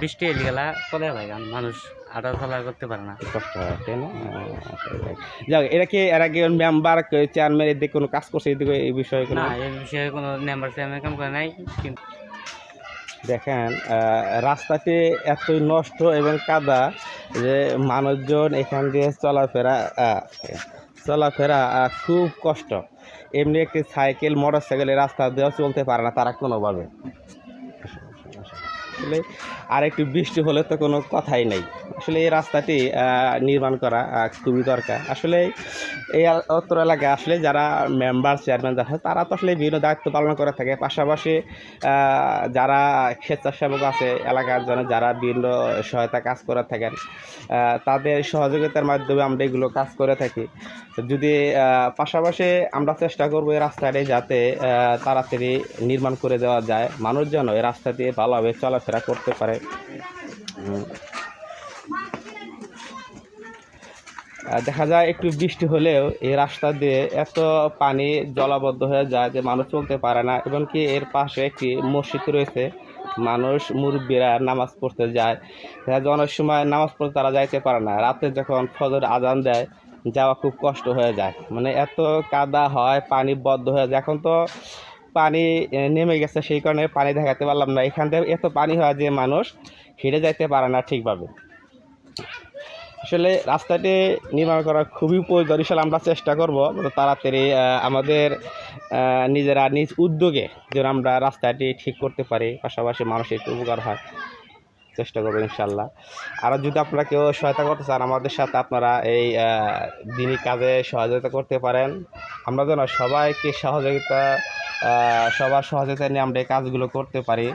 বৃষ্টি এলি গেলা চলে ভাই মানুষ আটা চলা করতে পারে না, কষ্ট হয় তাই না? যাক, এরা কি এর আগে মেম্বার চেয়ারম্যান এদিকে কোনো কাজ করছে এদিকে এই বিষয়ে কোনো? না এই বিষয়ে কোনো মেম্বার চেয়ারম্যান কাম করে নাই। কিন্তু দেখেন রাস্তাটি এতই নষ্ট এবং কাদা যে মানুষজন এখান দিয়ে চলাফেরা খুব কষ্ট। এমনি একটি সাইকেল মোটর সাইকেল এই রাস্তা দিয়েও চলতে পারে না তারা কোনোভাবে। আসলে আর একটু বৃষ্টি হলে তো কোনো কথাই নেই। আসলে এই রাস্তাটি নির্মাণ করা খুবই দরকার। আসলে এই অত্র এলাকায় আসলে যারা মেম্বার চেয়ারম্যান যারা তারা তো আসলে বিভিন্ন দায়িত্ব পালন করে থাকে, পাশাপাশি যারা স্বেচ্ছাসেবক আছে এলাকার জন্য যারা বিভিন্ন সহায়তা কাজ করে থাকেন তাদের সহযোগিতার মাধ্যমে আমরা এগুলো কাজ করে থাকি। যদি পাশাপাশি আমরা চেষ্টা করবো এই রাস্তাটি যাতে তাড়াতাড়ি নির্মাণ করে দেওয়া যায়, মানুষ যেন এই রাস্তা দিয়ে ভালোভাবে চলাফেরা করতে পারে। দেখা যায় একটু বৃষ্টি হলেও এই রাস্তা দিয়ে এত পানি জলাবদ্ধ হয়ে যায় যে মানুষ চলতে পারে না। এবং কি এর পাশে একটি মসজিদ রয়েছে, মানুষ মুরব্বীরা নামাজ পড়তে যায়। দেখা যায় অনেক সময় নামাজ পড়তে তারা যাইতে পারে না, রাতে যখন ফজর আজান দেয় যাওয়া খুব কষ্ট হয়ে যায়। মানে এত কাদা হয়, পানি বদ্ধ হয়ে যায়। এখন তো পানি নেমে গেছে, সেই কারণে পানি দেখাতে পারলাম না। এখান থেকে এত পানি হয় যে মানুষ হেঁটে যাইতে পারে না ঠিকভাবে। আসলে রাস্তাটি নির্মাণ করা খুবই প্রয়োজন। ইনশাআল্লাহ আমরা চেষ্টা করব তাড়াতাড়ি আমাদের নিজেরা নিজ উদ্যোগে যেন আমরা রাস্তাটি ঠিক করতে পারি, পাশাপাশি মানুষের একটু উপকার হয়, চেষ্টা করবো ইনশাআল্লাহ। আর যদি আপনারা কেউ সহায়তা করতে চান আমাদের সাথে আপনারা এই দিনই কাজে সহযোগিতা করতে পারেন। আমরা যেন সবাইকে সবার সহযোগিতা নিয়ে আমরা এই কাজগুলো করতে পারি।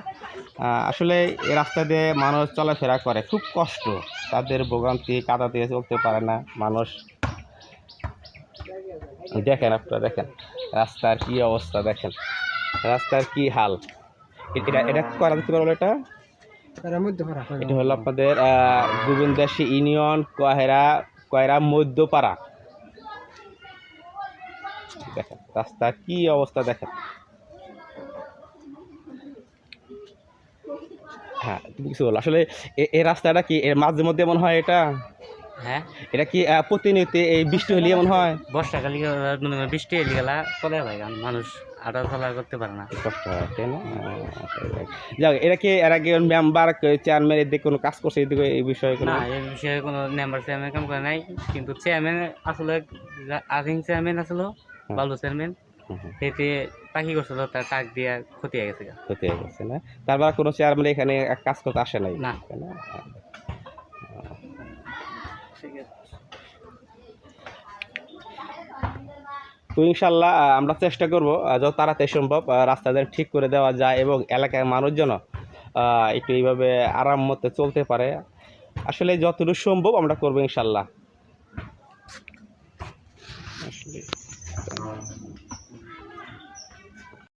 আসলে এই রাস্তা দিয়ে মানুষ চলাফেরা করে খুব কষ্ট, তাদের ভোগান্তি, কাদা দিয়ে চলতে পারে না মানুষ। দেখেন আপনারা দেখেন রাস্তার কি অবস্থা, দেখেন রাস্তার কি হাল। এটা করা যেতে পারবো। এটা হলো আপনাদের গোবিন্দাসী ইউনিয়ন কয়রা মধ্যপাড়া। দেখেন রাস্তার কি অবস্থা দেখেন। হ্যাঁ তুমি কিছু বলো। আসলে এই রাস্তাটা কি এর মাঝে মধ্যে এমন হয়? হ্যাঁ এটা কি প্রতিনিয়ত এই বৃষ্টি হলে এমন হয়? বর্ষাকালে বৃষ্টি এলি গেলা চলে ভাই মানুষ আটা চলা করতে পারে না, কষ্ট হয় তাই না? যাক, এটা কি এর আগে মেম্বার চেয়ারম্যান এদিকে কোনো কাজ করছে এদিকে এই বিষয়ে কোনো? না এই বিষয়ে কোনো মেম্বার চেয়ারম্যান কাম করে নাই। কিন্তু চেয়ারম্যান আসলে আধিন চেয়ারম্যান আসলো বালু চেয়ারম্যান, সেটি পাখি করছিল তার টাক দিয়ে ক্ষতি হয়ে গেছে। ক্ষতি হয়ে গেছে না? তারপর কোনো চেয়ারম্যান এখানে কাজ করতে আসে নাই না। না? তো ইনশাল্লাহ আমরা চেষ্টা করব যত তাড়াতাড়ি সম্ভব রাস্তাটা ঠিক করে দেওয়া যায় এবং এলাকার মানুষ যেন একটু এইভাবে আরাম মতো চলতে পারে। আসলে যতটুকু সম্ভব আমরা করবো ইনশাল্লাহ। আসলে